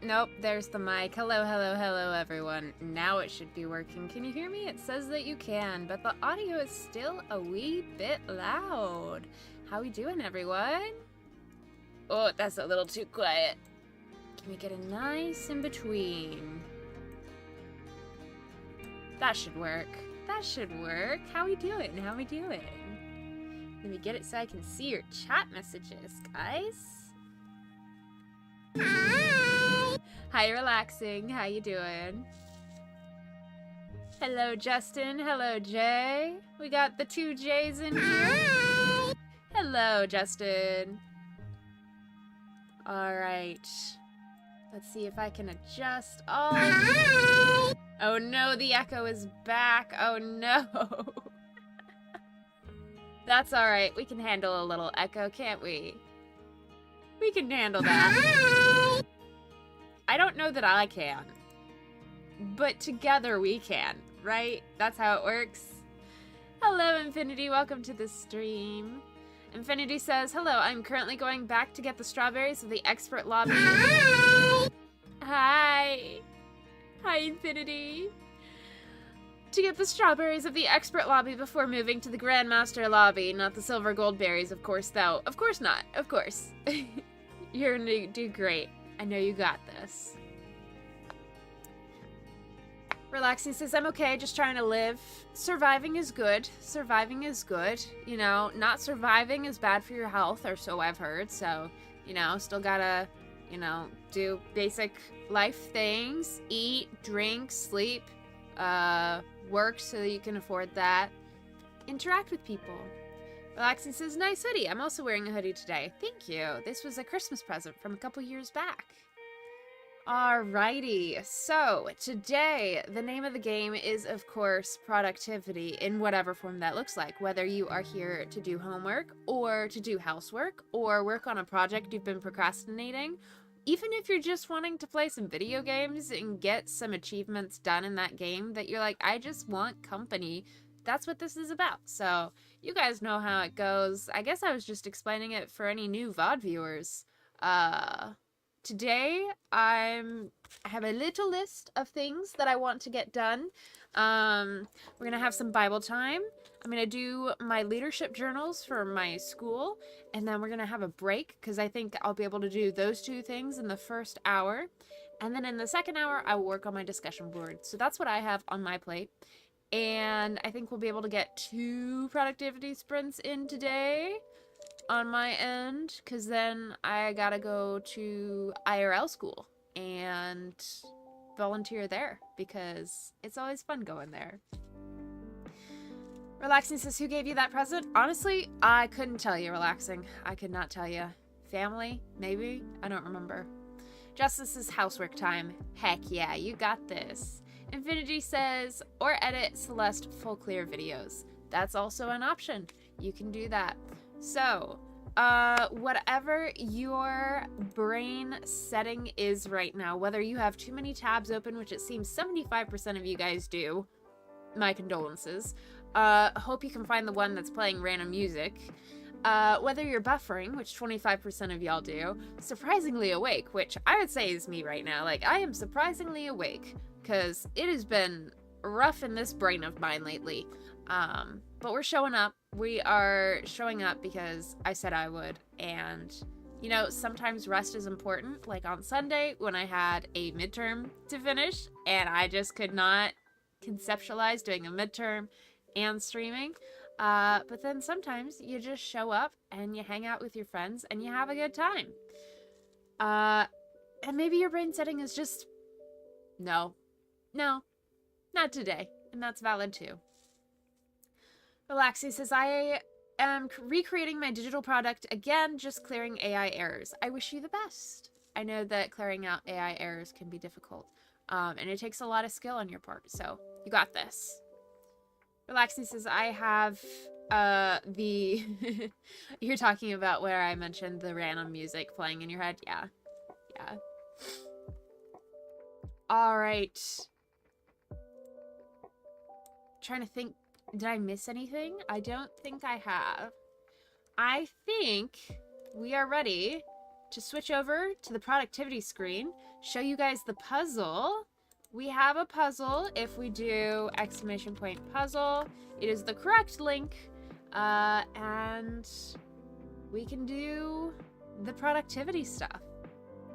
nope, there's the mic. Hello, hello, hello, everyone. Now it should be working. Can you hear me? It says that you can, but the audio is still a wee bit loud. How we doing, everyone? Oh, that's a little too quiet. Can we get a nice in between? That should work. That should work. How we doing? How we doing? Let me get it so I can see your chat messages, guys. Hi! Hi, Relaxing. How you doing? Hello, Justin. Hello, Jay. We got the two J's in here. Hi! Hello, Justin. All right. Let's see if I can adjust all. Hi! Oh no, the echo is back. Oh no. That's all right. We can handle a little echo, can't we? We can handle that. Hi! I don't know that I can, but together we can, right? That's how it works. Hello, Infinity. Welcome to the stream. Infinity says, hello, I'm currently going back to get the strawberries of the expert lobby. Hi! Hi. Hi, Infinity. To get the strawberries of the expert lobby before moving to the Grandmaster lobby, not the silver gold berries, of course, though. Of course not. Of course. You're gonna do great. I know you got this. Relaxing says, I'm okay, just trying to live. Surviving is good. Surviving is good. You know, not surviving is bad for your health, or so I've heard. So, you know, still gotta, you know, do basic life things. Eat, drink, sleep, work so that you can afford that. Interact with people. Relaxing says, nice hoodie. I'm also wearing a hoodie today. Thank you. This was a Christmas present from a couple years back. Alrighty, so today the name of the game is, of course, productivity in whatever form that looks like. Whether you are here to do homework or to do housework or work on a project you've been procrastinating, even if you're just wanting to play some video games and get some achievements done in that game that you're like, I just want company, that's what this is about. So you guys know how it goes. I guess I was just explaining it for any new VOD viewers. Today, I have a little list of things that I want to get done. We're going to have some Bible time. I'm going to do my leadership journals for my school. And then we're going to have a break because I think I'll be able to do those two things in the first hour. And then in the second hour, I will work on my discussion board. So that's what I have on my plate. And I think we'll be able to get 2 productivity sprints in today on my end, because then I gotta go to IRL school and volunteer there because it's always fun going there. Relaxing says, who gave you that present? Honestly, I couldn't tell you, Relaxing. I could not tell you. Family? Maybe? I don't remember. Justice is housework time. Heck yeah, you got this. Infinity says, or edit Celeste full clear videos. That's also an option. You can do that. So, whatever your brain setting is right now, whether you have too many tabs open, which it seems 75% of you guys do, my condolences. Hope you can find the one that's playing random music. Whether you're buffering, which 25% of y'all do, surprisingly awake, which I would say is me right now. Like, I am surprisingly awake, because it has been rough in this brain of mine lately. But we're showing up. We are showing up because I said I would. And, you know, sometimes rest is important. Like on Sunday when I had a midterm to finish and I just could not conceptualize doing a midterm and streaming. But then sometimes you just show up and you hang out with your friends and you have a good time. And maybe your brain setting is just, no, not today. And that's valid too. Relaxy says, I am recreating my digital product again, just clearing AI errors. I wish you the best. I know that clearing out AI errors can be difficult, and it takes a lot of skill on your part, so you got this. Relaxy says, I have the... You're talking about where I mentioned the random music playing in your head? Yeah. All right. Trying to think. Did I miss anything? I don't think I have. I think we are ready to switch over to the productivity screen, show you guys the puzzle. We have a puzzle. If we do exclamation point puzzle, it is the correct link. And we can do the productivity stuff.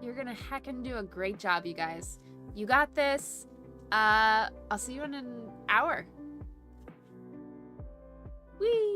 You're gonna heckin' do a great job, you guys. You got this. I'll see you in an hour. Whee!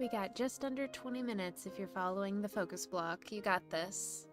we got just under 20 minutes if you're following the focus block. You got this.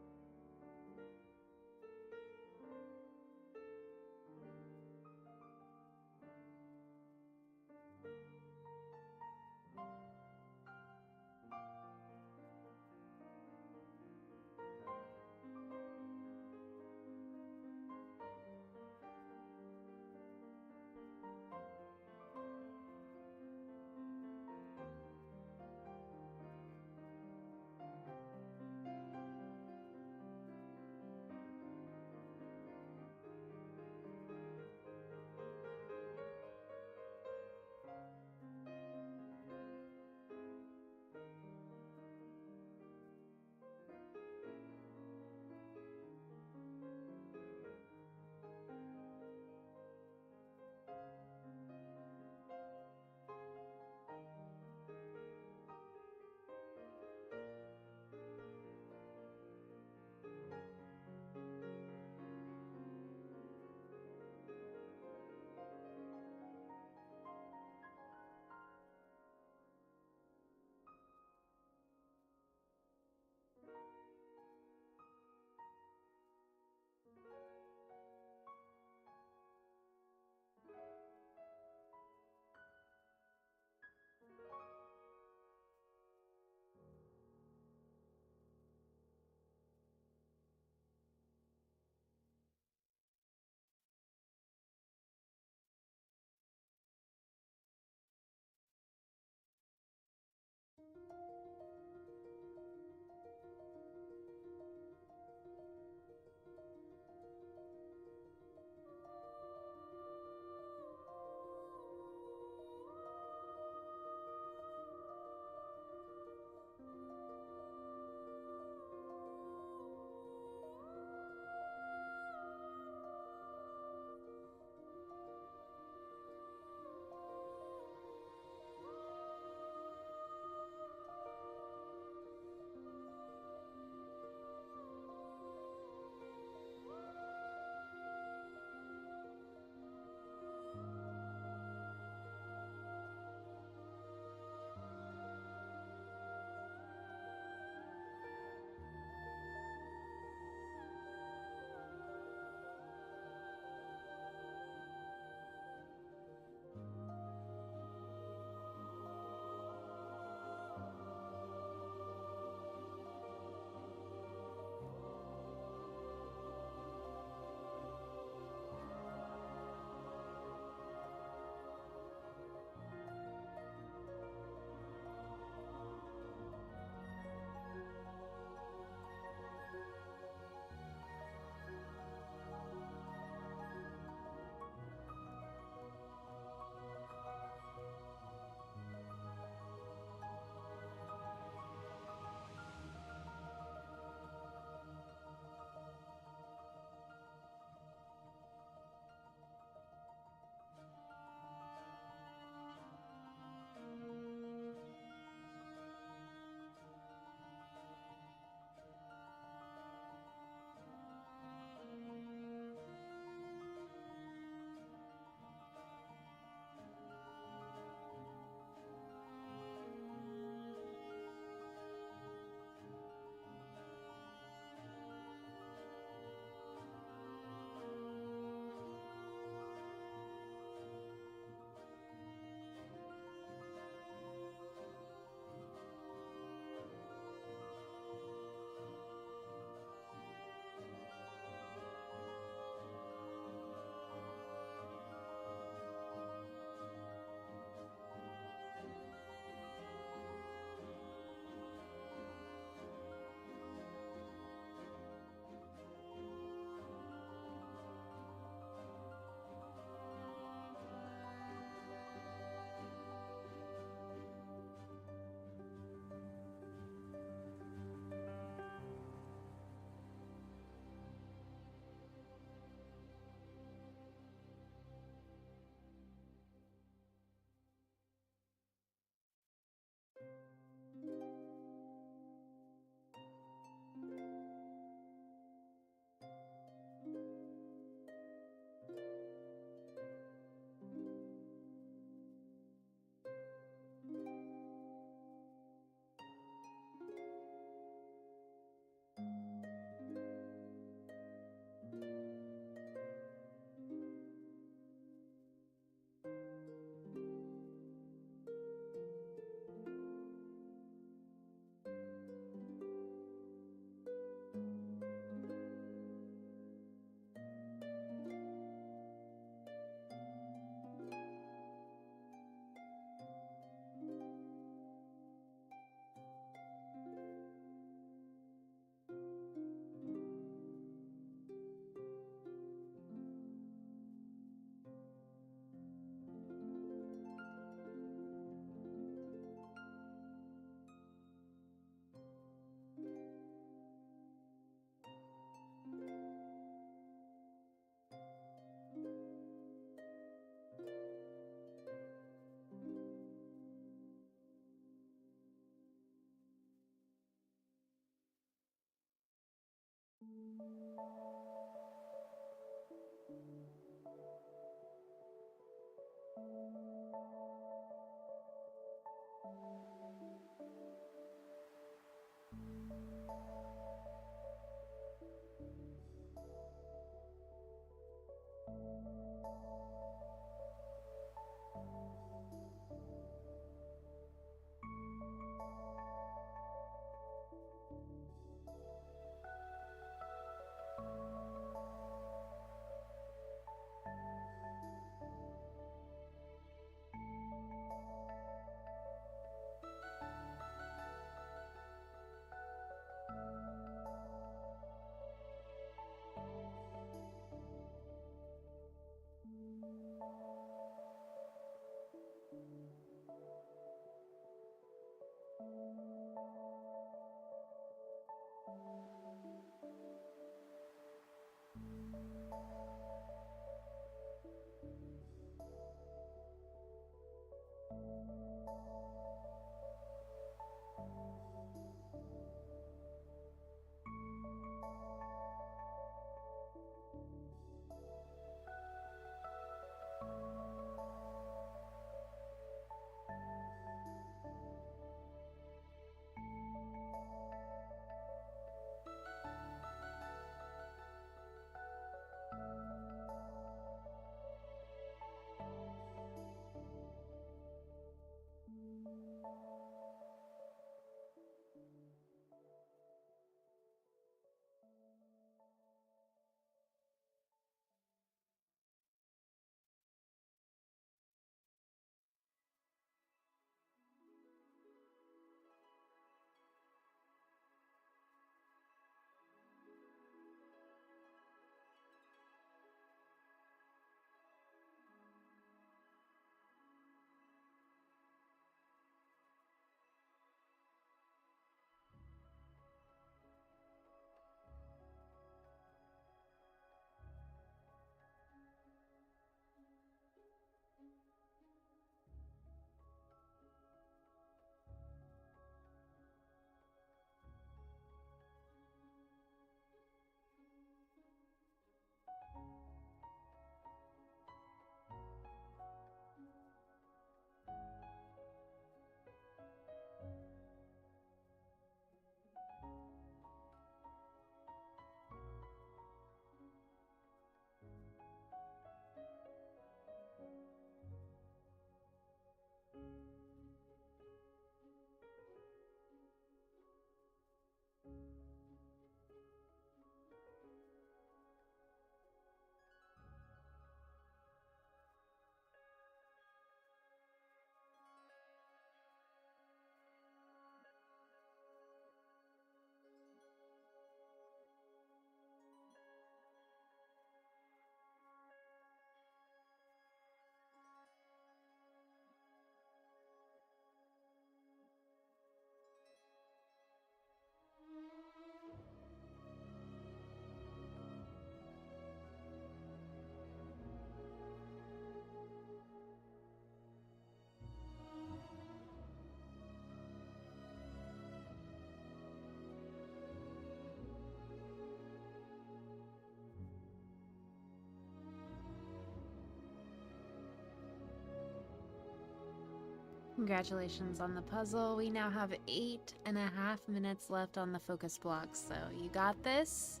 Congratulations on the puzzle. We now have 8.5 minutes left on the focus block, so you got this.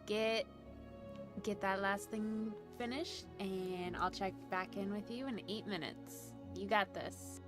Get that last thing finished, and I'll check back in with you in 8 minutes. You got this.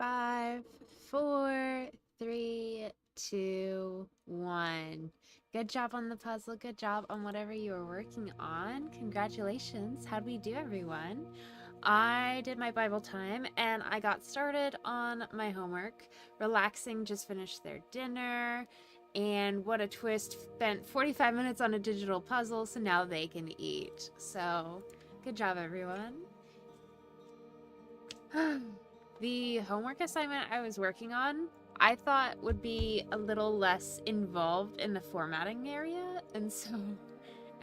5, 4, 3, 2, 1. Good job on the puzzle. Good job on whatever you were working on. Congratulations. How'd we do, everyone? I did my Bible time and I got started on my homework. Relaxing just finished their dinner. And what a twist, spent 45 minutes on a digital puzzle, so now they can eat. So, good job, everyone. The homework assignment I was working on, I thought would be a little less involved in the formatting area, and so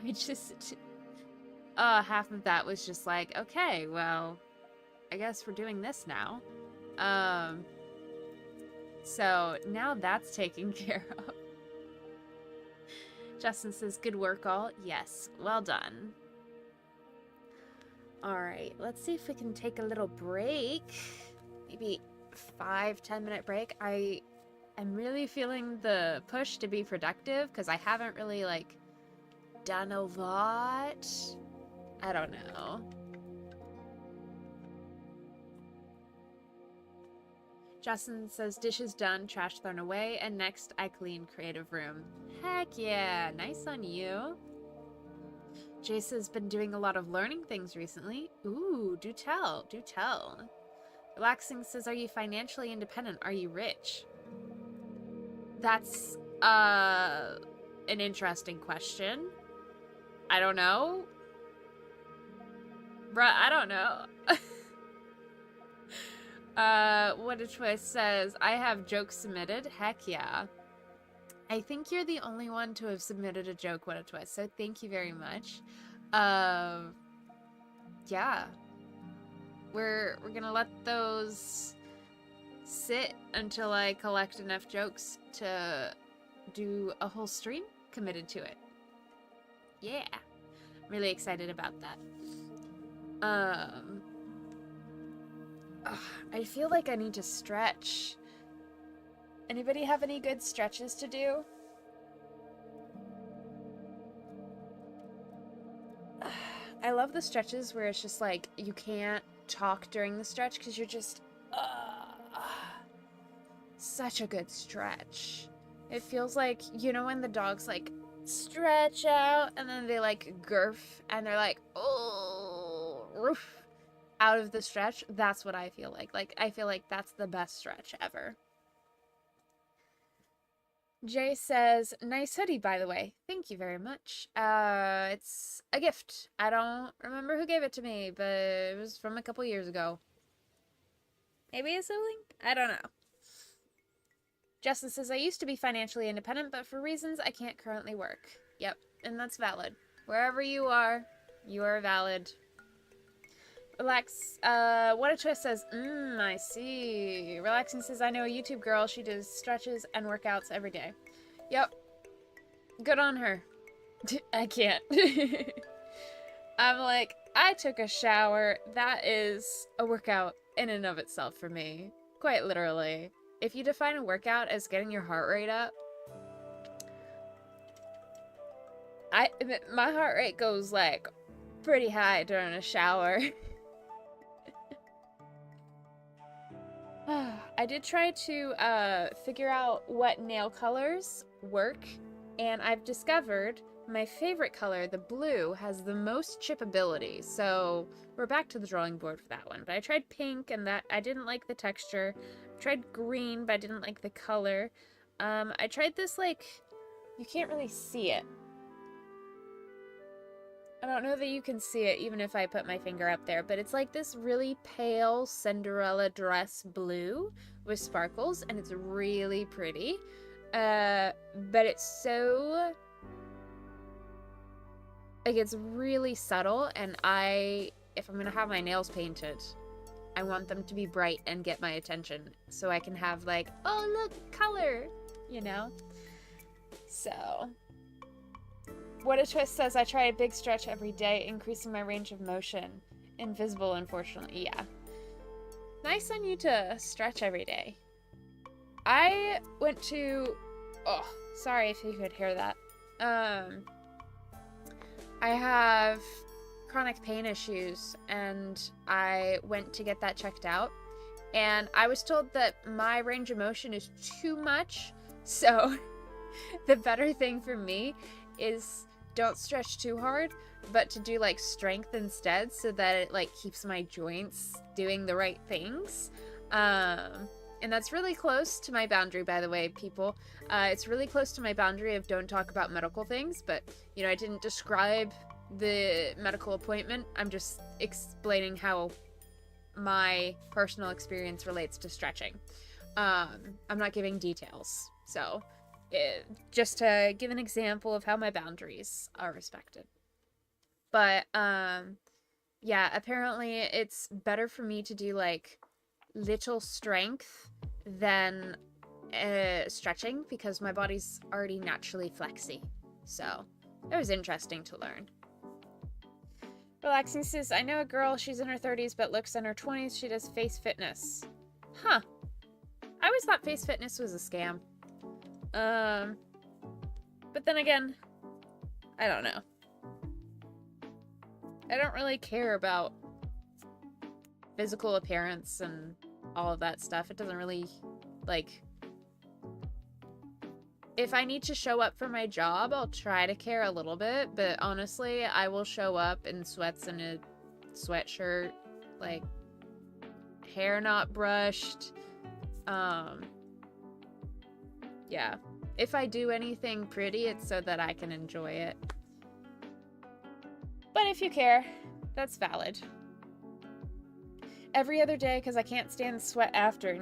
I just, half of that was just like, okay, well, I guess we're doing this now. So now that's taken care of. Justin says, good work all. Yes, well done. Alright, let's see if we can take a little break. Maybe 5-10 minute break. I'm really feeling the push to be productive because I haven't really, like, done a lot. I don't know. Justin says, dishes done, trash thrown away, and next I clean creative room. Heck yeah, nice on you. Jace has been doing a lot of learning things recently. Ooh, do tell, do tell. Relaxing says, are you financially independent? Are you rich? That's, an interesting question. I don't know. Bruh, I don't know. What a twist says, I have jokes submitted. Heck yeah. I think you're the only one to have submitted a joke, what a twist, so thank you very much. Yeah. We're gonna let those sit until I collect enough jokes to do a whole stream committed to it. Yeah. I'm really excited about that. I feel like I need to stretch. Anybody have any good stretches to do? I love the stretches where it's just like you can't talk during the stretch because you're just such a good stretch. It feels like, you know, when the dogs like stretch out and then they like gurf and they're like, oh, roof, out of the stretch. That's what I feel like. Like, I feel like that's the best stretch ever. Jay says, nice hoodie, by the way. Thank you very much. It's a gift. I don't remember who gave it to me, but it was from a couple years ago. Maybe a sibling? I don't know. Justin says, I used to be financially independent, but for reasons I can't currently work. Yep, and that's valid. Wherever you are valid. Relax, what a twist says, I see. Relaxing says, I know a YouTube girl, she does stretches and workouts every day. Yep. Good on her. I can't. I'm like, I took a shower. That is a workout in and of itself for me. Quite literally. If you define a workout as getting your heart rate up, my heart rate goes, like, pretty high during a shower. I did try to figure out what nail colors work, and I've discovered my favorite color, the blue, has the most chipability, so we're back to the drawing board for that one. But I tried pink, and that I didn't like the texture. I tried green, but I didn't like the color. I tried this, like, you can't really see it. I don't know that you can see it even if I put my finger up there, but it's like this really pale Cinderella dress blue with sparkles, and it's really pretty. But it's so, like, it's really subtle, and if I'm gonna have my nails painted, I want them to be bright and get my attention, so I can have, like, oh look, color, you know? So... What a twist says, I try a big stretch every day, increasing my range of motion. Invisible, unfortunately. Yeah. Nice on you to stretch every day. I went to... Oh, sorry if you could hear that. I have chronic pain issues, and I went to get that checked out. And I was told that my range of motion is too much. So the better thing for me is don't stretch too hard, but to do like strength instead, so that it like keeps my joints doing the right things. And that's really close to my boundary, by the way, people. It's really close to my boundary of don't talk about medical things, but, you know, I didn't describe the medical appointment. I'm just explaining how my personal experience relates to stretching. I'm not giving details. So, just to give an example of how my boundaries are respected. But, yeah, apparently it's better for me to do, like, little strength than stretching, because my body's already naturally flexy. So it was interesting to learn. Relaxing says, I know a girl, she's in her 30s but looks in her 20s. She does face fitness. Huh. I always thought face fitness was a scam. But then again, I don't know. I don't really care about physical appearance and all of that stuff. It doesn't really, like, if I need to show up for my job, I'll try to care a little bit, but honestly, I will show up in sweats and a sweatshirt, like, hair not brushed. Yeah. If I do anything pretty, it's so that I can enjoy it. But if you care, that's valid. Every other day, because I can't stand the sweat after.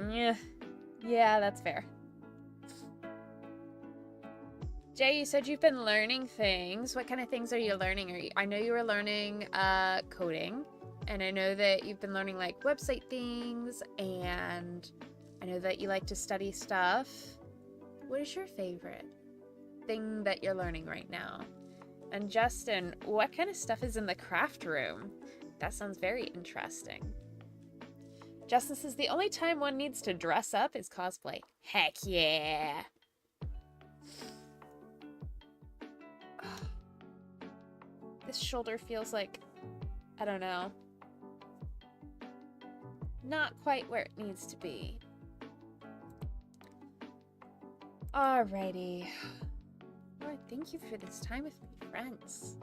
Yeah, that's fair. Jay, you said you've been learning things. What kind of things are you learning? I know you were learning coding, and I know that you've been learning like website things, and I know that you like to study stuff. What is your favorite thing that you're learning right now? And Justin, what kind of stuff is in the craft room? That sounds very interesting. Justin says, the only time one needs to dress up is cosplay. Heck yeah. This shoulder feels like, I don't know, not quite where it needs to be. Alrighty. Lord, thank you for this time with my friends.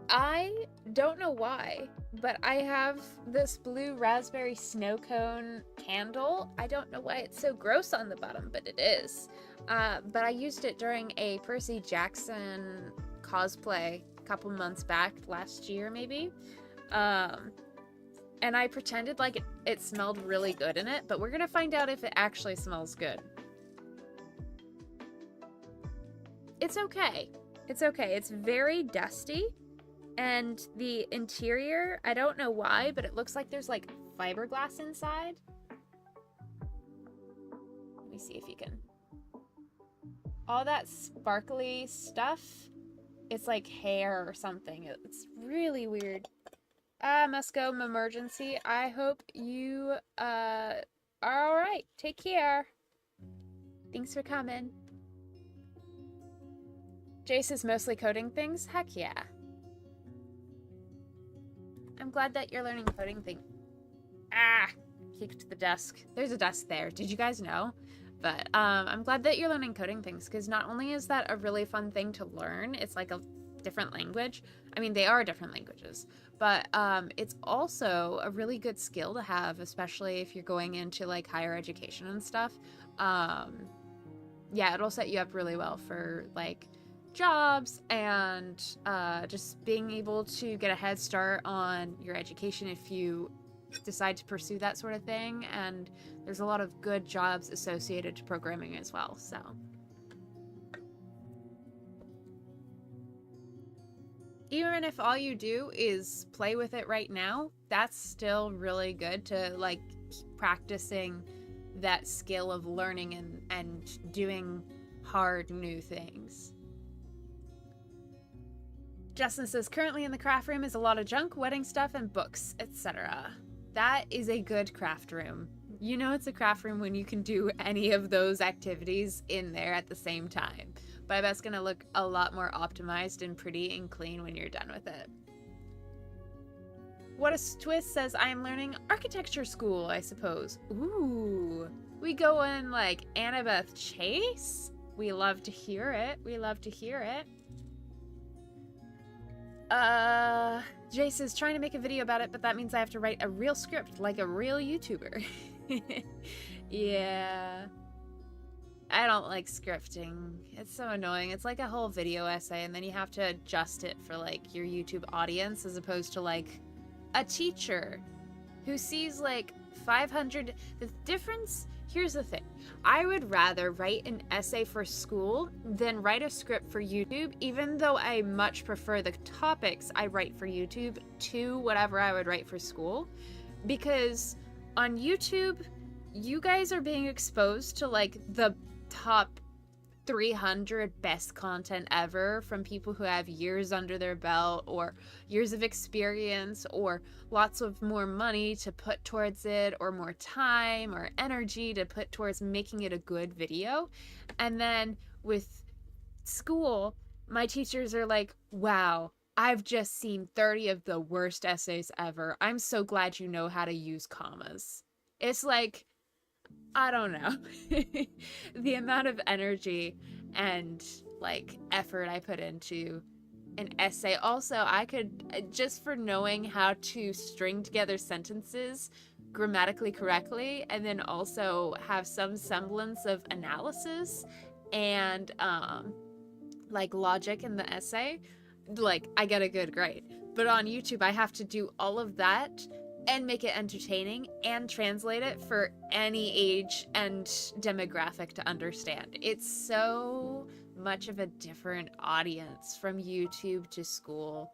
I don't know why, but I have this blue raspberry snow cone candle. I don't know why it's so gross on the bottom, but it is. But I used it during a Percy Jackson cosplay a couple months back, last year maybe. And I pretended like it smelled really good in it, but we're gonna find out if it actually smells good. It's okay. It's okay. It's very dusty. And the interior, I don't know why, but it looks like there's like fiberglass inside. Let me see if you can. All that sparkly stuff, it's like hair or something. It's really weird. Must go emergency. I hope you are alright. Take care. Thanks for coming. Jace is mostly coding things? Heck yeah. I'm glad that you're learning coding things. Kicked the desk. There's a desk there. Did you guys know? But I'm glad that you're learning coding things, because not only is that a really fun thing to learn, it's like a different language. I mean, they are different languages, but it's also a really good skill to have, especially if you're going into like higher education and stuff. Yeah, it'll set you up really well for like jobs and just being able to get a head start on your education if you decide to pursue that sort of thing. And there's a lot of good jobs associated to programming as well, so. Even if all you do is play with it right now, that's still really good to like keep practicing that skill of learning and doing hard new things. Justin says, currently in the craft room is a lot of junk, wedding stuff, and books, etc. That is a good craft room. You know it's a craft room when you can do any of those activities in there at the same time. But I bet it's going to look a lot more optimized and pretty and clean when you're done with it. What a Twist says, I am learning architecture school, I suppose. Ooh. We go in like Annabeth Chase? We love to hear it. We love to hear it. Jace is trying to make a video about it, but that means I have to write a real script like a real YouTuber. Yeah. I don't like scripting. It's so annoying. It's like a whole video essay, and then you have to adjust it for like your YouTube audience, as opposed to like a teacher who sees like 500. The difference, here's the thing. I would rather write an essay for school than write a script for YouTube, even though I much prefer the topics I write for YouTube to whatever I would write for school. Because on YouTube, you guys are being exposed to like the top 300 best content ever from people who have years under their belt, or years of experience, or lots of more money to put towards it, or more time or energy to put towards making it a good video. And then with school, my teachers are like, wow, I've just seen 30 of the worst essays ever. I'm so glad you know how to use commas. It's like, I don't know. The amount of energy and like effort I put into an essay. Also, I could, just for knowing how to string together sentences grammatically correctly, and then also have some semblance of analysis and like logic in the essay, like I get a good grade. But on YouTube, I have to do all of that and make it entertaining and translate it for any age and demographic to understand. It's so much of a different audience from YouTube to school.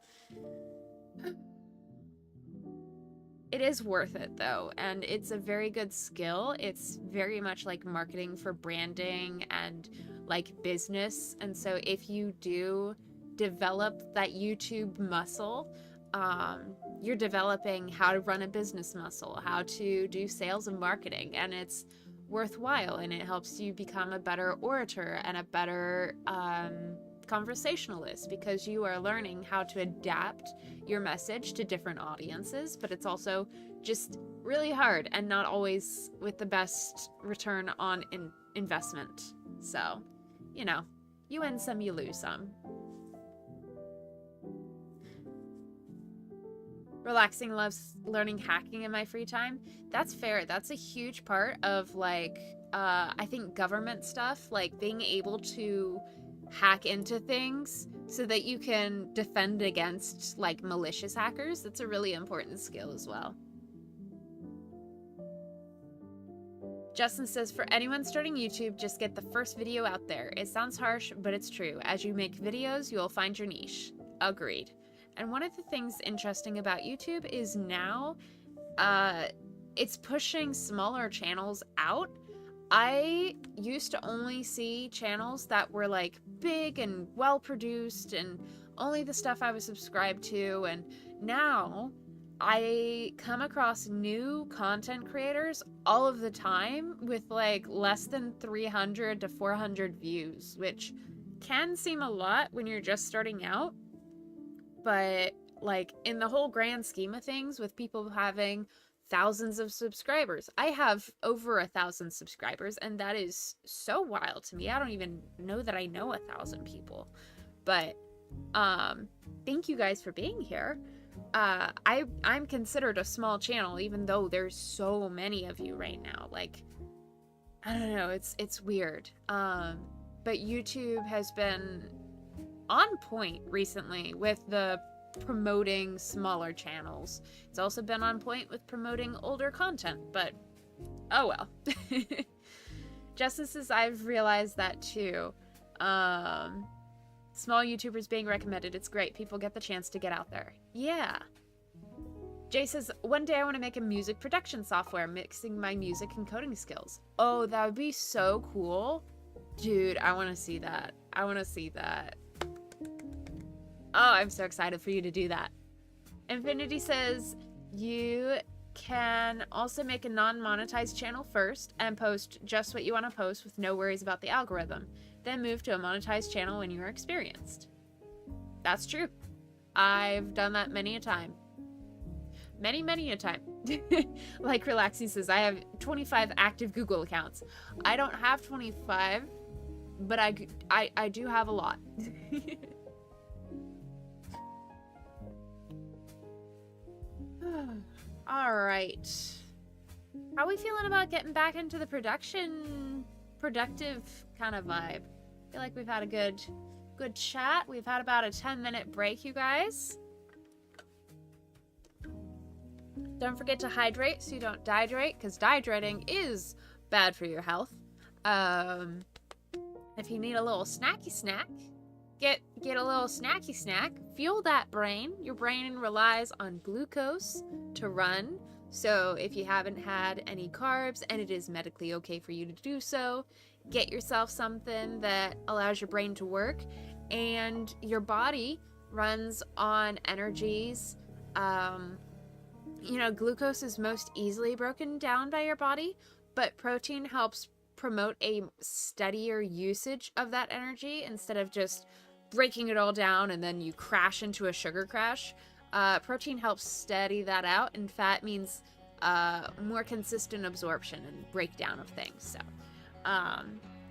It is worth it though, and it's a very good skill. It's very much like marketing for branding and like business. And so if you do develop that YouTube muscle, you're developing how to run a business muscle, how to do sales and marketing, and it's worthwhile, and it helps you become a better orator and a better conversationalist, because you are learning how to adapt your message to different audiences. But it's also just really hard and not always with the best return on investment. So, you know, you win some, you lose some. Relaxing, loves learning hacking in my free time. That's fair. That's a huge part of like I think government stuff, like being able to hack into things so that you can defend against like malicious hackers. That's a really important skill as well. Justin says, for anyone starting YouTube, just get the first video out there. It sounds harsh, but it's true. As you make videos, you'll find your niche. Agreed. And one of the things interesting about YouTube is now it's pushing smaller channels out. I used to only see channels that were like big and well produced and only the stuff I was subscribed to, and now I come across new content creators all of the time with like less than 300 to 400 views, which can seem a lot when you're just starting out. But like in the whole grand scheme of things, with people having thousands of subscribers, I have over 1,000 subscribers, and that is so wild to me. I don't even know that I know 1,000 people. But thank you guys for being here. I'm considered a small channel, even though there's so many of you right now. Like, I don't know, it's weird. But YouTube has been on point recently with the promoting smaller channels. It's also been on point with promoting older content, but oh well. Justice says, I've realized that too. Small YouTubers being recommended, it's great. People get the chance to get out there. Yeah. Jay says, one day I want to make a music production software mixing my music and coding skills. Oh, that would be so cool. Dude, I want to see that. I want to see that. Oh, I'm so excited for you to do that. Infinity says, you can also make a non-monetized channel first and post just what you want to post with no worries about the algorithm. Then move to a monetized channel when you are experienced. That's true. I've done that many a time. Many, many a time. Like Relaxing says, I have 25 active Google accounts. I don't have 25, but I do have a lot. All right. How are we feeling about getting back into the productive kind of vibe? I feel like we've had a good chat. We've had about a 10-minute break, you guys. Don't forget to hydrate so you don't dehydrate, because dehydrating is bad for your health. If you need a little snacky snack, get a little snacky snack. Fuel that brain. Your brain relies on glucose to run. So if you haven't had any carbs and it is medically okay for you to do so, get yourself something that allows your brain to work. And your body runs on energies. You know, glucose is most easily broken down by your body, but protein helps promote a steadier usage of that energy instead of just breaking it all down and then you crash into a sugar crash. Protein helps steady that out, and fat means more consistent absorption and breakdown of things. So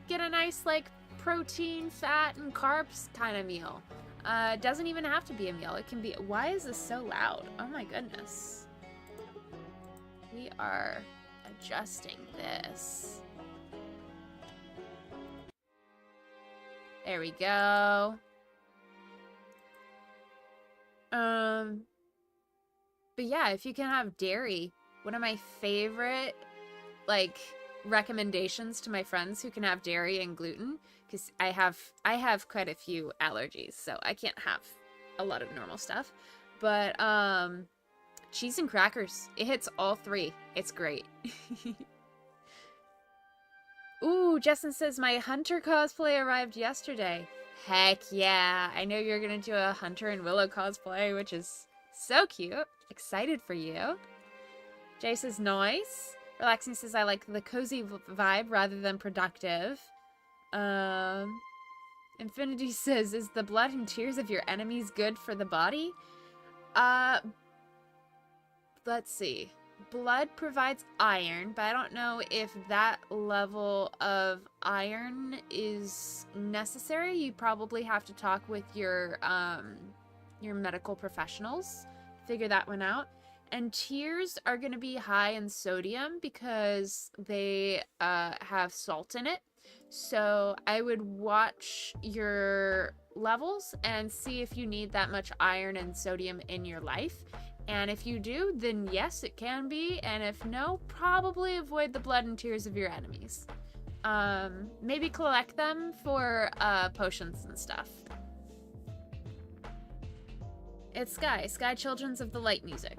get a nice like protein, fat, and carbs kind of meal. It doesn't even have to be a meal. It can be... Why is this so loud? Oh my goodness. We are adjusting this. There we go. But yeah, if you can have dairy, one of my favorite like recommendations to my friends who can have dairy and gluten, because I have quite a few allergies, so I can't have a lot of normal stuff. But cheese and crackers, it hits all three. It's great. Ooh, Justin says my Hunter cosplay arrived yesterday. Heck yeah. I know you're gonna do a Hunter and Willow cosplay, which is so cute. Excited for you. Jay says nice. Relaxing says I like the cozy vibe rather than productive. Infinity says, is the blood and tears of your enemies good for the body? Let's see. Blood provides iron, but I don't know if that level of iron is necessary. You probably have to talk with your medical professionals, figure that one out. And tears are going to be high in sodium because they have salt in it. So I would watch your levels and see if you need that much iron and sodium in your life. And if you do, then yes, it can be. And if no, probably avoid the blood and tears of your enemies. Maybe collect them for potions and stuff. It's Sky Children's of the Light music.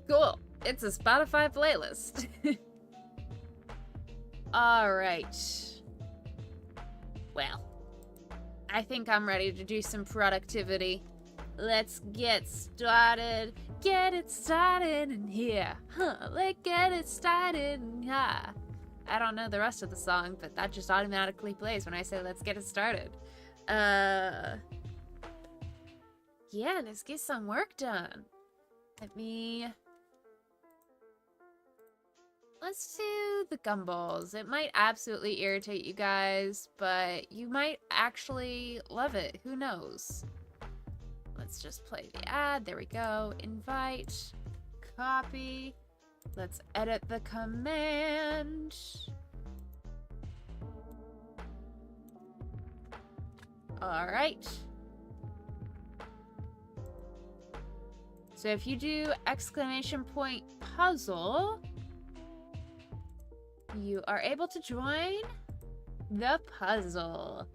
Cool. It's a Spotify playlist. Alright. Well, I think I'm ready to do some productivity. Let's get started. Get it started in here. Let's get it started in here. I don't know the rest of the song, but that just automatically plays when I say let's get it started. Yeah, let's get some work done. Let's do the gumballs. It might absolutely irritate you guys, but you might actually love it. Who knows? Let's just play the ad. There we go. Invite. Copy. Let's edit the command. All right. So if you do exclamation point puzzle, you are able to join the puzzle.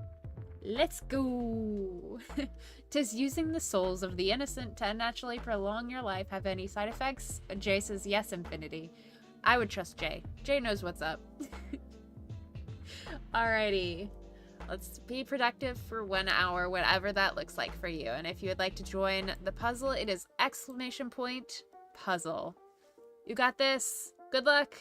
Let's go. Does using the souls of the innocent to unnaturally prolong your life have any side effects? Jay says yes, Infinity. I would trust Jay. Jay knows what's up. Alrighty. Let's be productive for 1 hour, whatever that looks like for you. And if you would like to join the puzzle, it is exclamation point puzzle. You got this. Good luck.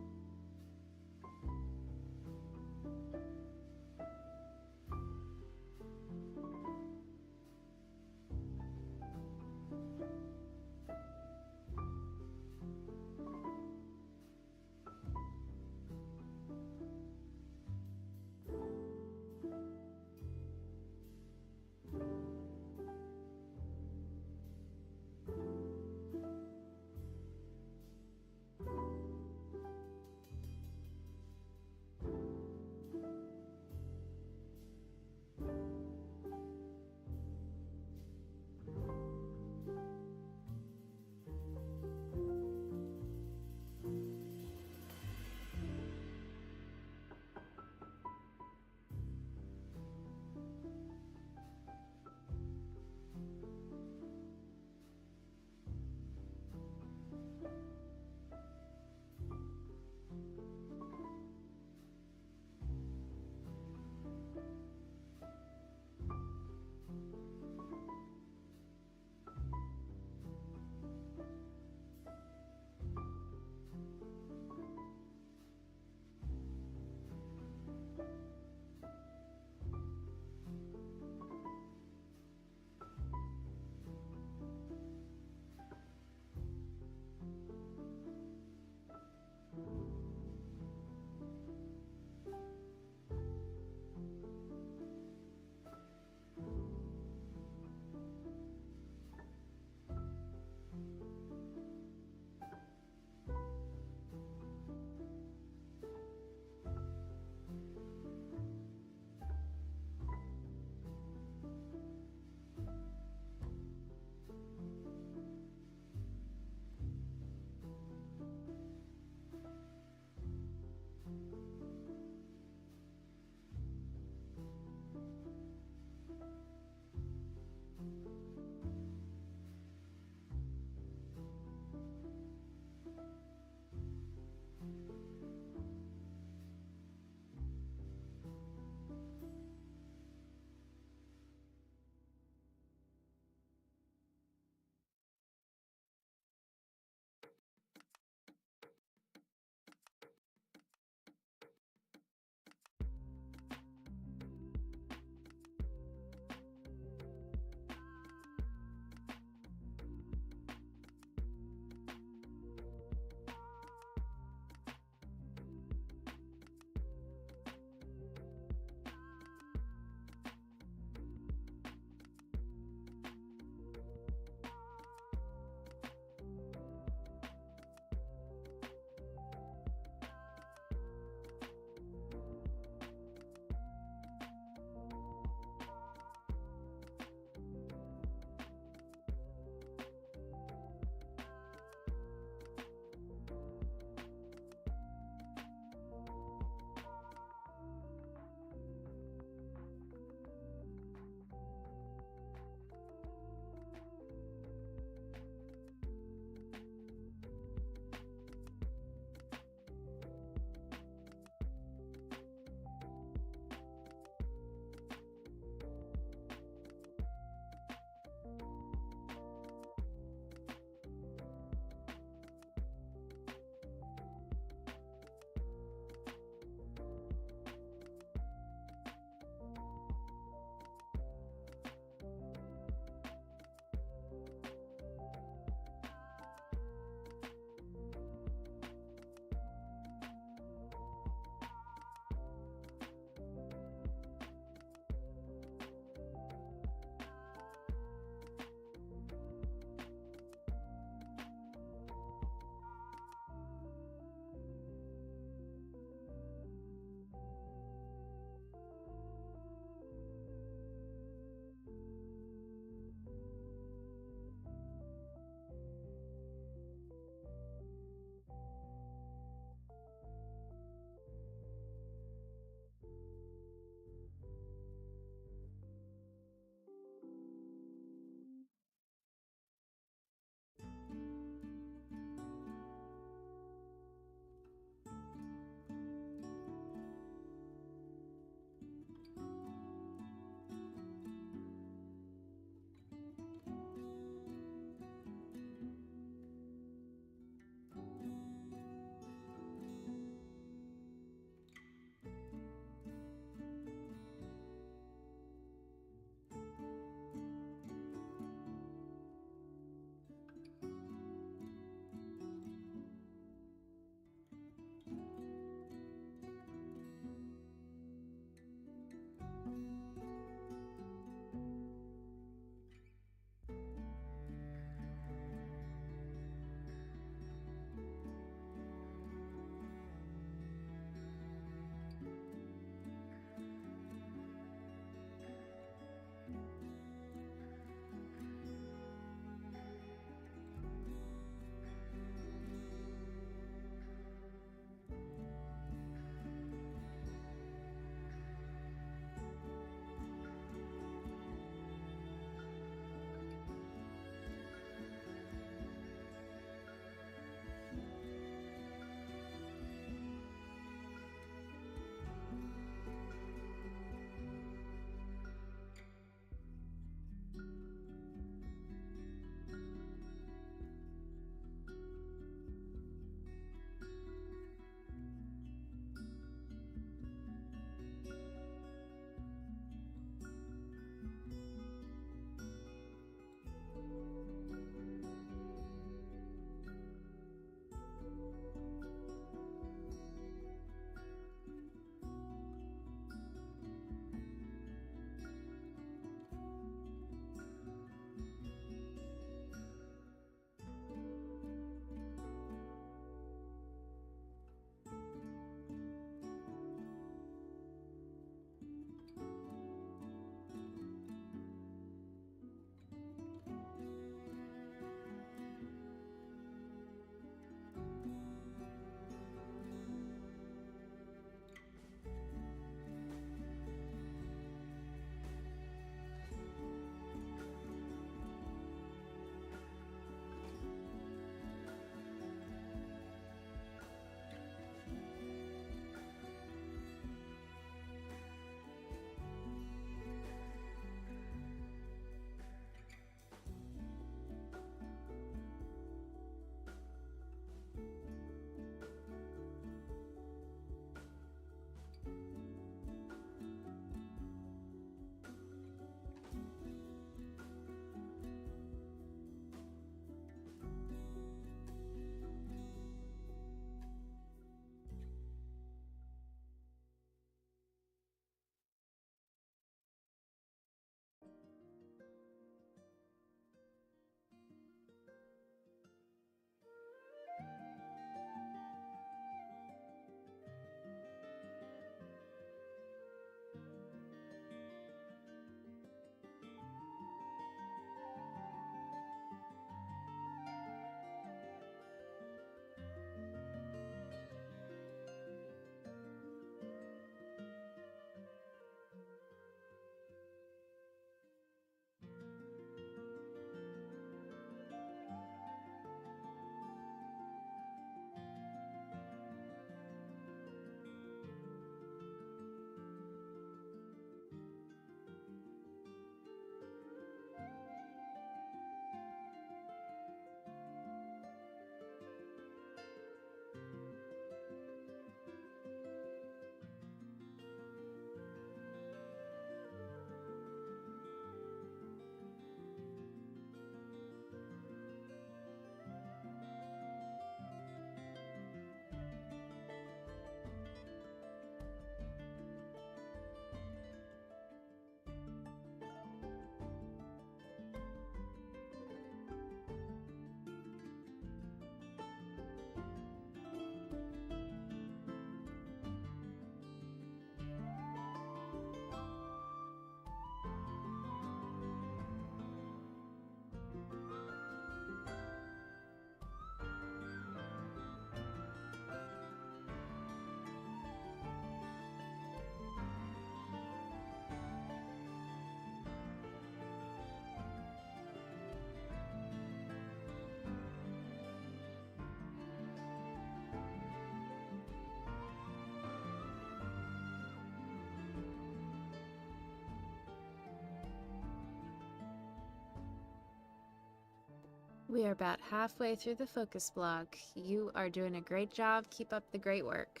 We are about halfway through the focus block. You are doing a great job. Keep up the great work.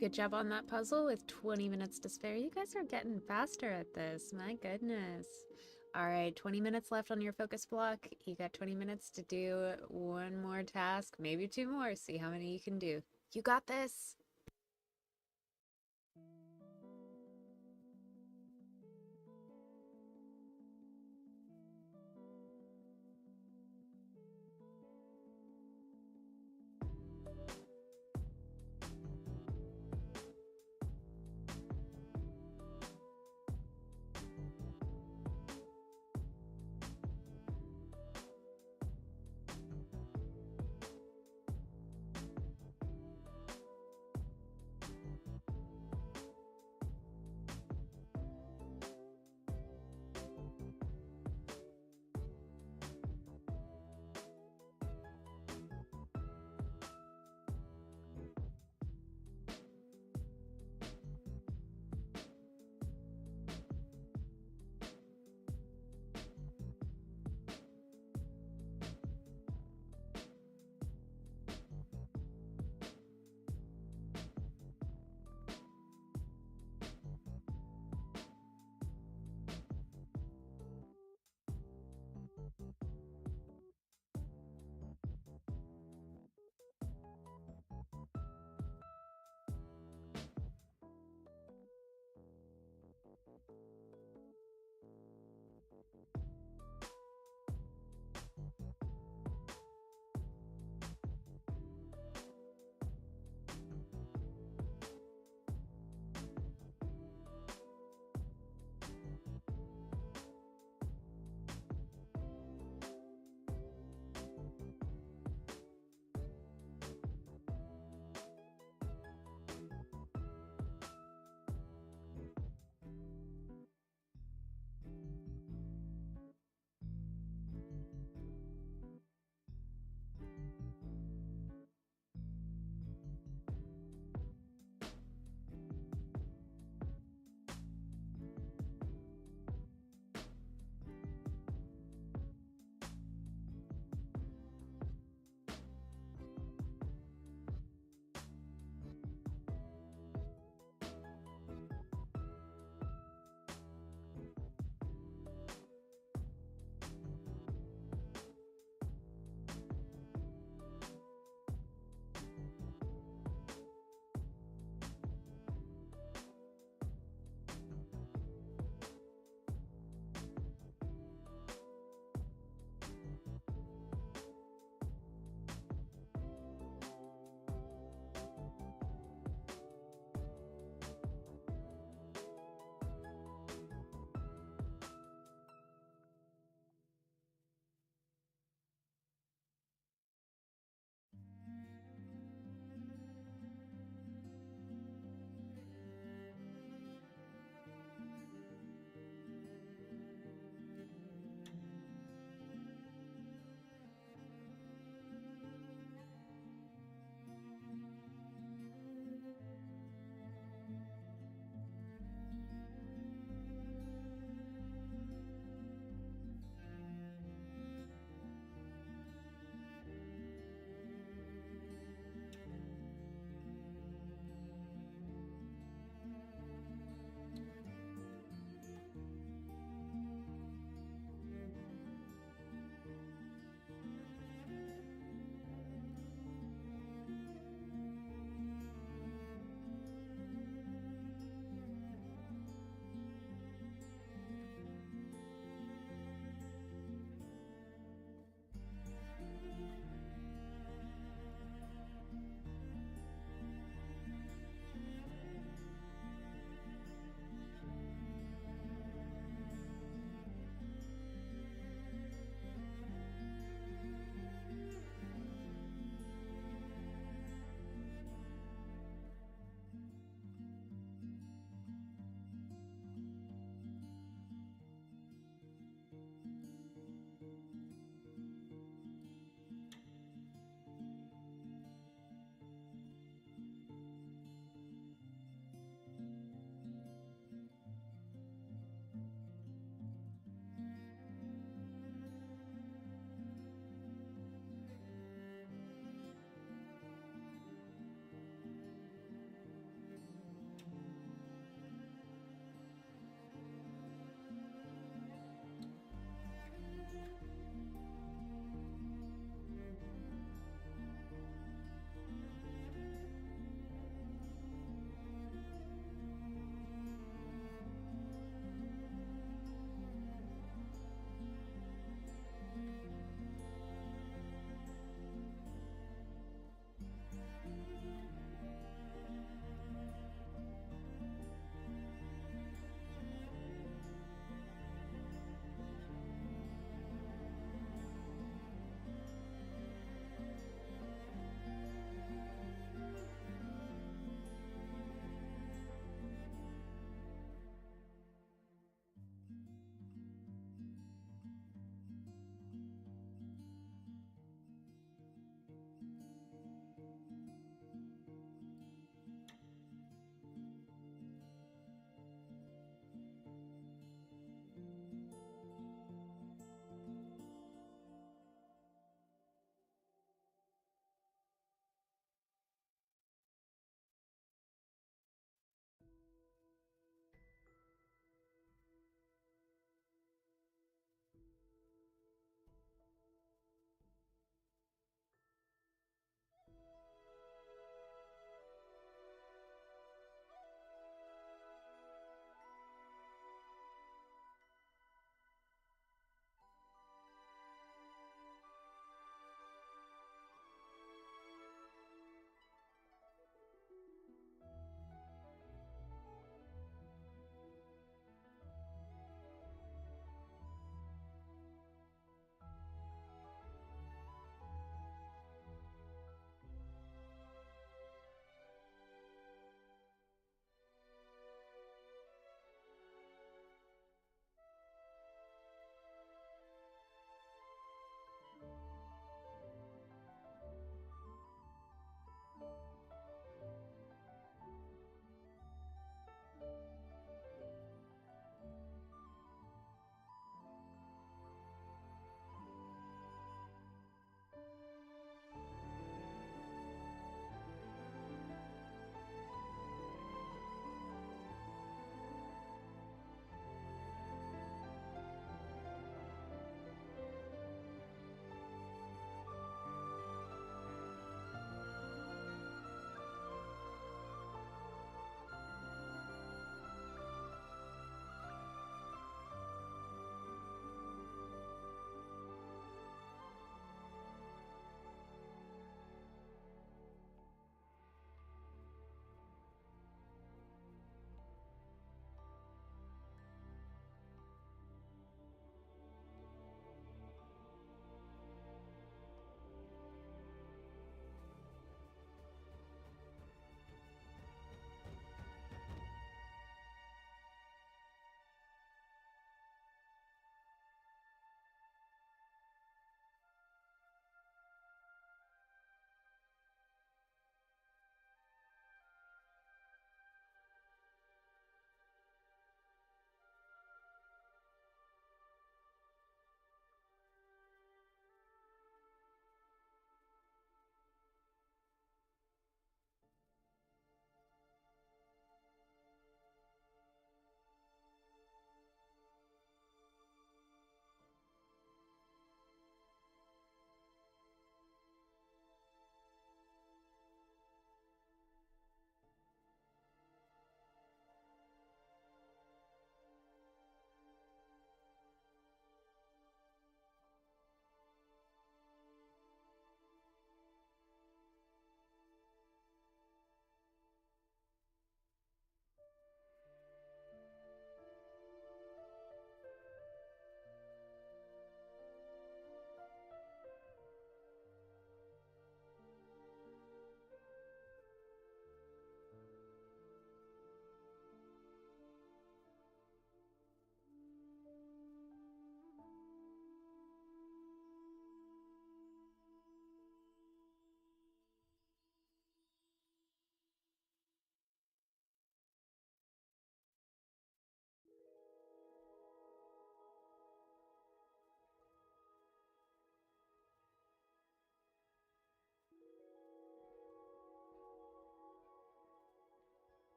Good job on that puzzle with 20 minutes to spare. You guys are getting faster at this. My goodness. All right, 20 minutes left on your focus block. You got 20 minutes to do one more task, maybe two more. See how many you can do. You got this.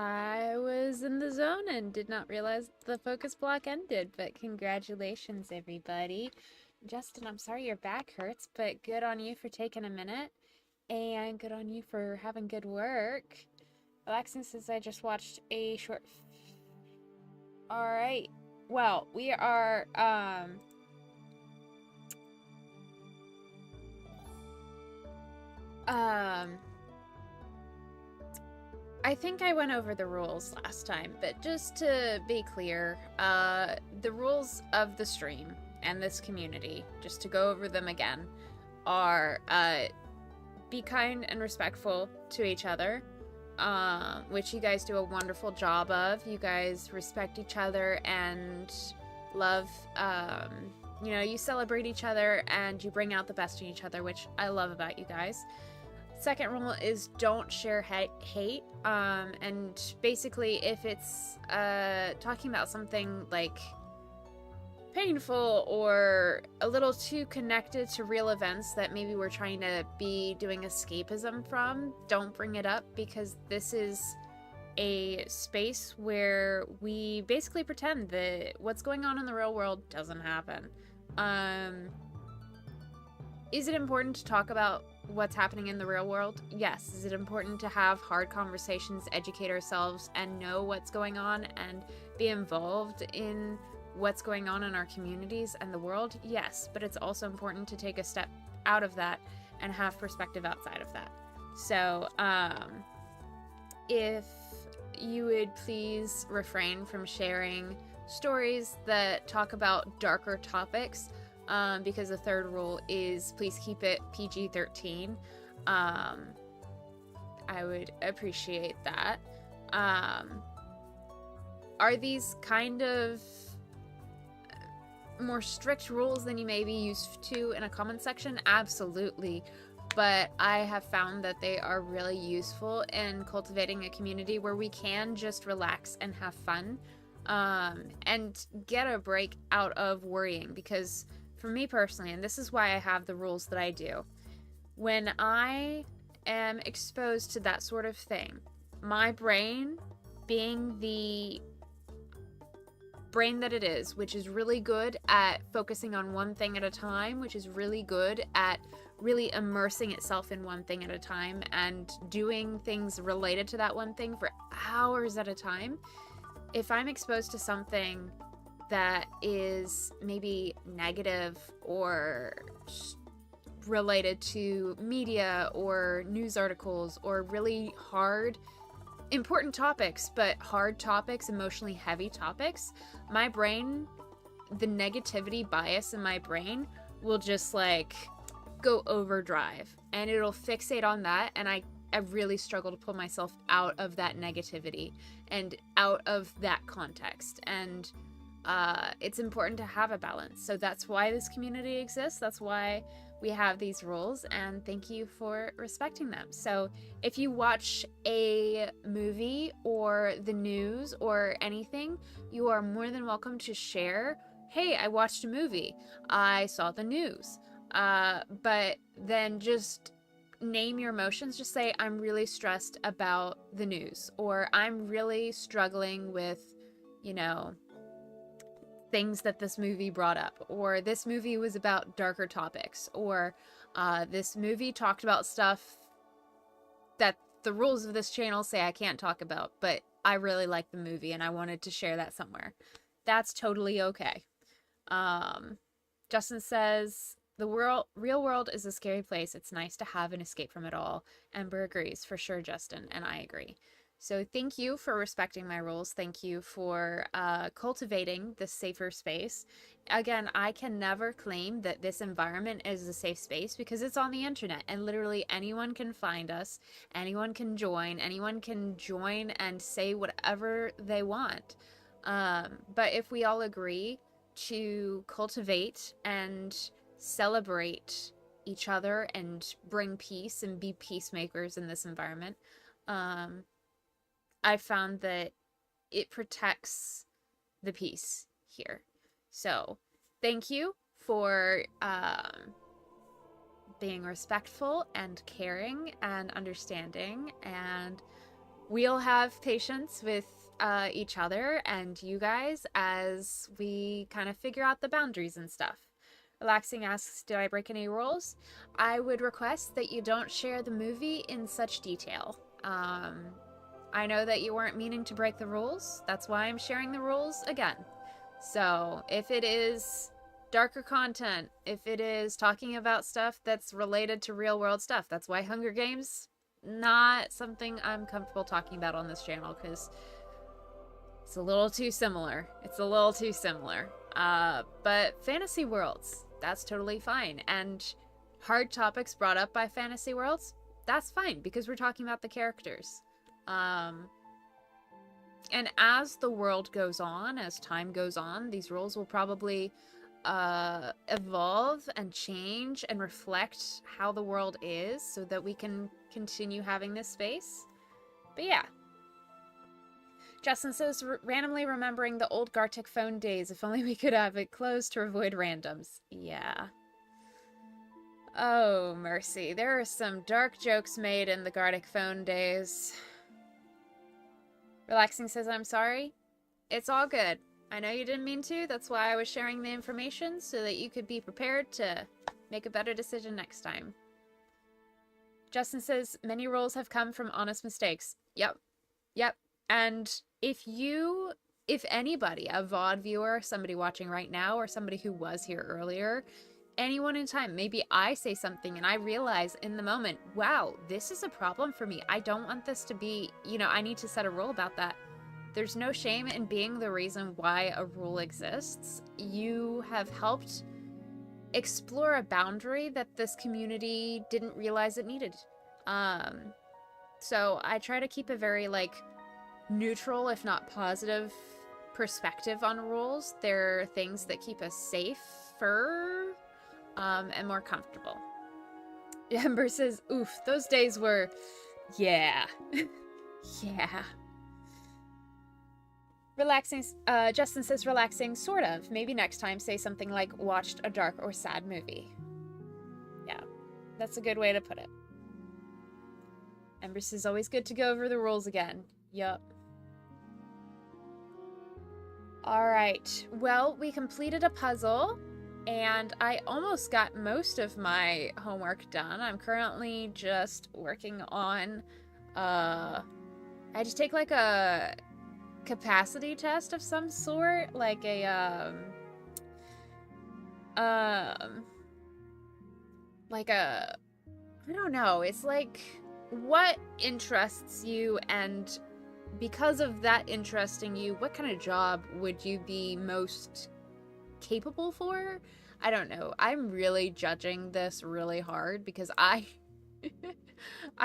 I was in the zone and did not realize the focus block ended, but congratulations, everybody. Justin, I'm sorry your back hurts, but good on you for taking a minute, and good on you for having good work. Relaxing says I just watched a short... Alright. Well, we are, I think I went over the rules last time, but just to be clear, the rules of the stream and this community, just to go over them again, are be kind and respectful to each other, which you guys do a wonderful job of. You guys respect each other and love, you know, you celebrate each other and you bring out the best in each other, which I love about you guys. Second rule is don't share hate, and basically if it's talking about something like painful or a little too connected to real events that maybe we're trying to be doing escapism from, don't bring it up, because this is a space where we basically pretend that what's going on in the real world doesn't happen. Is it important to talk about what's happening in the real world? Yes. Is it important to have hard conversations, educate ourselves, and know what's going on and be involved in what's going on in our communities and the world? Yes. But it's also important to take a step out of that and have perspective outside of that. So, if you would please refrain from sharing stories that talk about darker topics, because the third rule is please keep it PG-13. I would appreciate that. Are these kind of more strict rules than you may be used to in a comment section? Absolutely. But I have found that they are really useful in cultivating a community where we can just relax and have fun, and get a break out of worrying. Because for me personally, and this is why I have the rules that I do, when I am exposed to that sort of thing, my brain, being the brain that it is, which is really good at focusing on one thing at a time, which is really good at really immersing itself in one thing at a time and doing things related to that one thing for hours at a time. If I'm exposed to something that is maybe negative or related to media or news articles or really hard, important topics, but hard topics, emotionally heavy topics, my brain, the negativity bias in my brain will just like go overdrive and it'll fixate on that, and I really struggle to pull myself out of that negativity and out of that context. And it's important to have a balance. So that's why this community exists. That's why we have these rules, and thank you for respecting them. So if you watch a movie or the news or anything, you are more than welcome to share, hey, I watched a movie, I saw the news, but then just name your emotions. Just say, I'm really stressed about the news, or I'm really struggling with, you know, things that this movie brought up, or this movie was about darker topics, or this movie talked about stuff that the rules of this channel say I can't talk about, but I really like the movie and I wanted to share that somewhere. That's totally okay. Justin says, the real world is a scary place. It's nice to have an escape from it all. Ember agrees, for sure, Justin, and I agree. So thank you for respecting my rules. Thank you for cultivating this safer space. Again, I can never claim that this environment is a safe space because it's on the internet and literally anyone can find us, anyone can join and say whatever they want. But if we all agree to cultivate and celebrate each other and bring peace and be peacemakers in this environment, I found that it protects the peace here. So thank you for being respectful and caring and understanding and we'll have patience with each other and you guys as we kind of figure out the boundaries and stuff. Relaxing asks, did I break any rules? I would request that you don't share the movie in such detail. I know that you weren't meaning to break the rules. That's why I'm sharing the rules again. So if it is darker content, if it is talking about stuff that's related to real world stuff, that's why Hunger Games, not something I'm comfortable talking about on this channel because it's a little too similar. It's a little too similar. But fantasy worlds, that's totally fine. And hard topics brought up by fantasy worlds, that's fine because we're talking about the characters. And as the world goes on, as time goes on, these rules will probably evolve and change and reflect how the world is so that we can continue having this space. But yeah. Justin says, randomly remembering the old Gartic phone days. If only we could have it closed to avoid randoms. Yeah. Oh, mercy. There are some dark jokes made in the Gartic phone days. Relaxing says, I'm sorry. It's all good. I know you didn't mean to. That's why I was sharing the information so that you could be prepared to make a better decision next time. Justin says, many roles have come from honest mistakes. Yep. Yep. And if anybody, a VOD viewer, somebody watching right now, or somebody who was here earlier, anyone in time, maybe I say something and I realize in the moment, wow, this is a problem for me. I don't want this to be, I need to set a rule about that. There's no shame in being the reason why a rule exists. You have helped explore a boundary that this community didn't realize it needed. So I try to keep a very, neutral, if not positive, perspective on rules. They're things that keep us safer, and more comfortable. Ember says, oof, those days were, yeah. Yeah. Relaxing, Justin says relaxing, sort of. Maybe next time say something like watched a dark or sad movie. Yeah, that's a good way to put it. Ember says always good to go over the rules again. Yup. Alright, well, we completed a puzzle, and I almost got most of my homework done. I'm currently just working on, I just take a capacity test of some sort, like a, I don't know, it's like, what interests you, and because of that interesting you, what kind of job would you be most capable for? I don't know. I'm really judging this really hard because I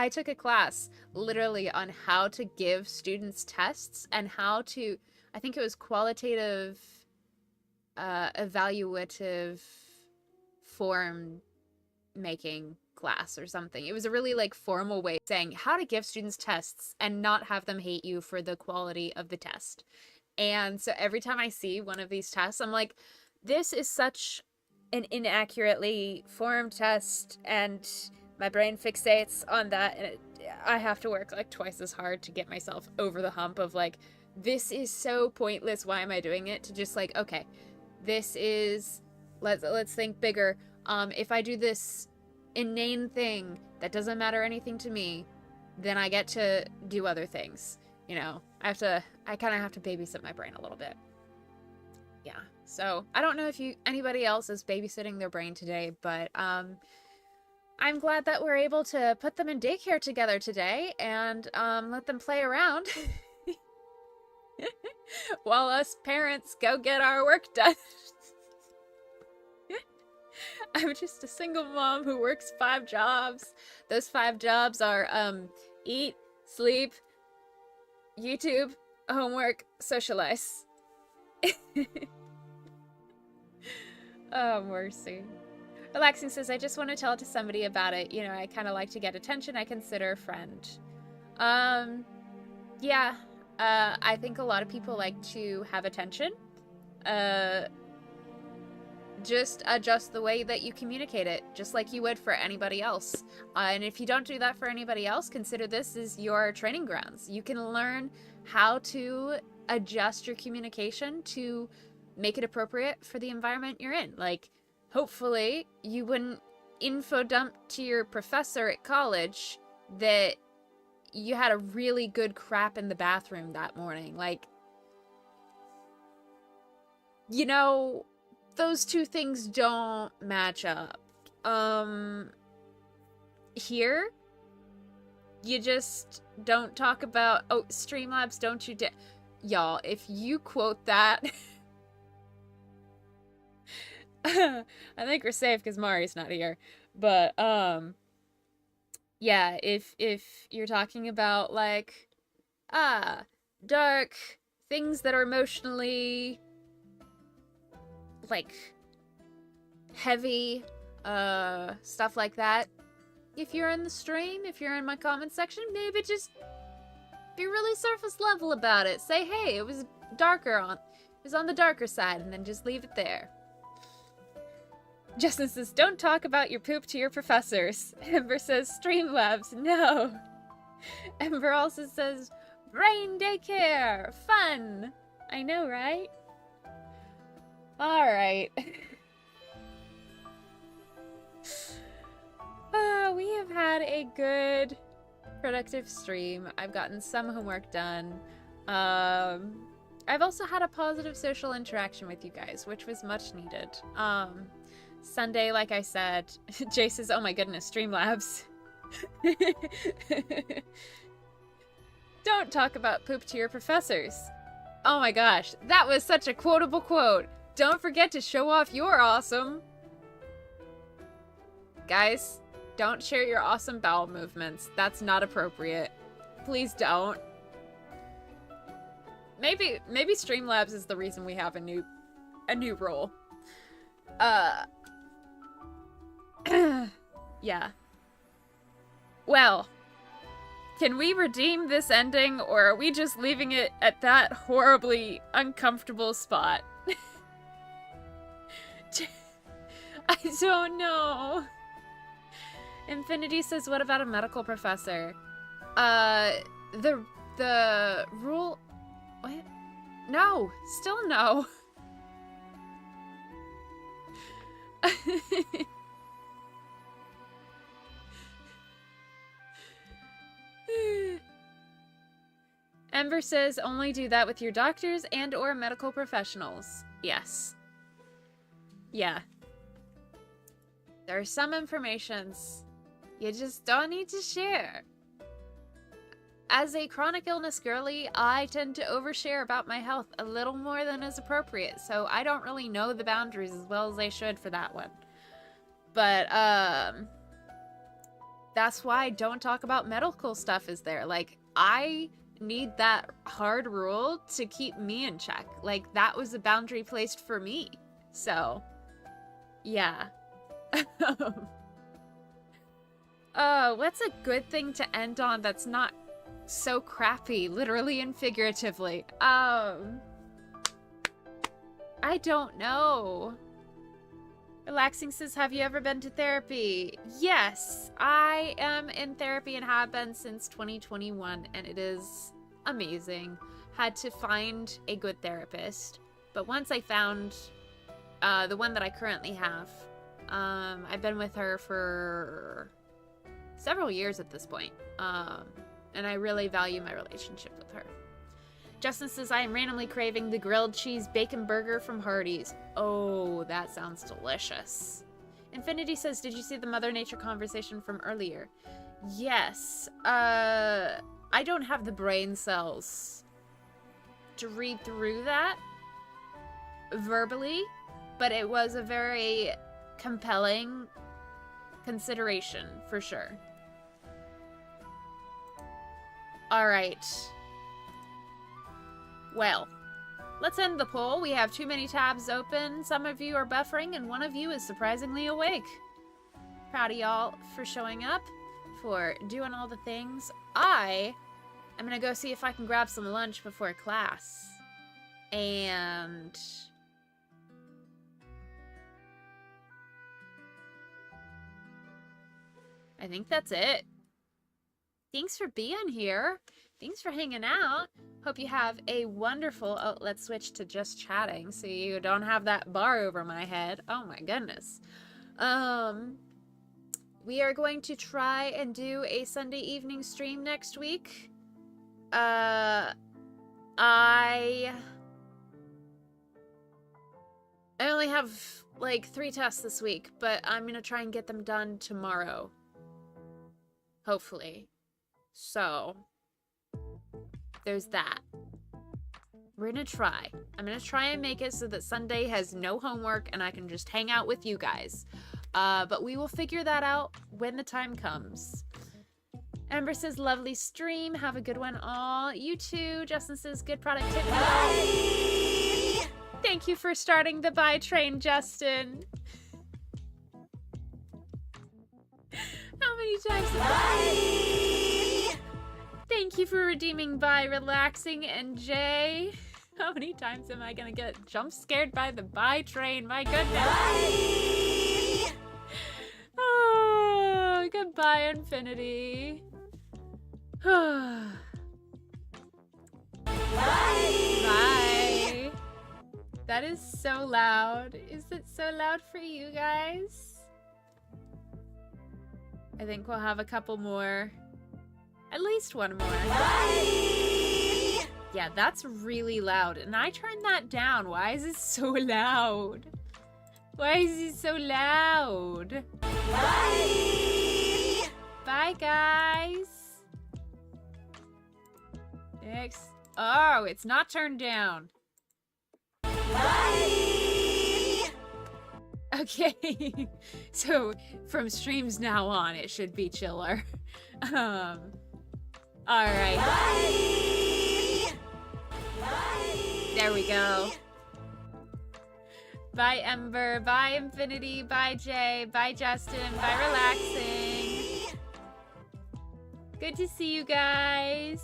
took a class literally on how to give students tests and how to, I think it was qualitative, evaluative form making class or something. It was a really formal way of saying how to give students tests and not have them hate you for the quality of the test. And so every time I see one of these tests, I'm like, this is such an inaccurately formed test, and my brain fixates on that, and I have to work twice as hard to get myself over the hump of this is so pointless, why am I doing it, to just okay, this is, let's think bigger. If I do this inane thing that doesn't matter anything to me, then I get to do other things. I kind of have to babysit my brain a little bit. Yeah. So I don't know if anybody else is babysitting their brain today, but I'm glad that we're able to put them in daycare together today and let them play around while us parents go get our work done. I'm just a single mom who works 5 jobs. Those 5 jobs are eat, sleep, YouTube, homework, socialize. Oh, mercy. Relaxing says, I just want to tell it to somebody about it. I kind of like to get attention. I consider a friend. Yeah. I think a lot of people like to have attention. just adjust the way that you communicate it, just like you would for anybody else. And if you don't do that for anybody else, consider this as your training grounds. You can learn how to adjust your communication to make it appropriate for the environment you're in. Like, hopefully you wouldn't info dump to your professor at college that you had a really good crap in the bathroom that morning. Like, you know, those two things don't match up. Here, you just don't talk about, oh, Streamlabs, don't you dare. Y'all, if you quote that, I think we're safe because Mari's not here. But, yeah, if you're talking about, like, dark things that are emotionally, like, heavy, stuff like that, if you're in the stream, if you're in my comment section, maybe just be really surface level about it. Say, hey, it was on the darker side, and then just leave it there. Justin says, don't talk about your poop to your professors. Ember says, Streamlabs, no. Ember also says, brain daycare, fun. I know, right? Alright. We have had a good, productive stream. I've gotten some homework done. I've also had a positive social interaction with you guys, which was much needed. Sunday, like I said, Jay says, oh my goodness, Streamlabs. Don't talk about poop to your professors. Oh my gosh, that was such a quotable quote. Don't forget to show off your awesome. Guys, don't share your awesome bowel movements. That's not appropriate. Please don't. Maybe Streamlabs is the reason we have a new role. Yeah. Well, can we redeem this ending, or are we just leaving it at that horribly uncomfortable spot? I don't know. Infinity says, what about a medical professor? The rule... What? No. Still no. Ember says, only do that with your doctors and or medical professionals. Yes. Yeah. There are some informations you just don't need to share. As a chronic illness girly, I tend to overshare about my health a little more than is appropriate, so I don't really know the boundaries as well as I should for that one. But, that's why don't talk about medical stuff is there. Like, I need that hard rule to keep me in check. Like, that was a boundary placed for me. So, yeah. What's a good thing to end on that's not so crappy, literally and figuratively? I don't know. Relaxing says, have you ever been to therapy? Yes, I am in therapy and have been since 2021, and it is amazing. Had to find a good therapist, but once I found the one that I currently have, I've been with her for several years at this point, and I really value my relationship with her. Justin says, I am randomly craving the grilled cheese bacon burger from Hardee's. Oh, that sounds delicious. Infinity says, did you see the Mother Nature conversation from earlier? Yes. I don't have the brain cells to read through that verbally, but it was a very compelling consideration, for sure. All right. Well, let's end the poll. We have too many tabs open. Some of you are buffering, and one of you is surprisingly awake. Proud of y'all for showing up, for doing all the things. I'm gonna go see if I can grab some lunch before class. And I think that's it. Thanks for being here. Thanks for hanging out. Hope you have a wonderful... Oh, let's switch to just chatting so you don't have that bar over my head. Oh my goodness. We are going to try and do a Sunday evening stream next week. I only have like 3 tests this week, but I'm gonna try and get them done tomorrow. Hopefully. So, there's that. We're gonna try. I'm gonna try and make it so that Sunday has no homework and I can just hang out with you guys. But we will figure that out when the time comes. Ember says, lovely stream. Have a good one all. You too. Justin says, good productivity. Bye. Thank you for starting the buy train, Justin. How many times? Bye. Thank you for redeeming by relaxing and Jay. How many times am I gonna get jump scared by the buy train? My goodness. Bye. Oh, goodbye, Infinity. Bye. Bye. That is so loud. Is it so loud for you guys? I think we'll have a couple more. At least one more. Bye. Yeah, that's really loud. And I turned that down. Why is it so loud? Why is it so loud? Bye. Bye, guys. Next. Oh, it's not turned down. Bye. Okay. So from streams now on, it should be chiller. All right. Bye. Bye. There we go. Bye, Ember. Bye, Infinity. Bye, Jay. Bye, Justin. Bye, relaxing. Good to see you guys.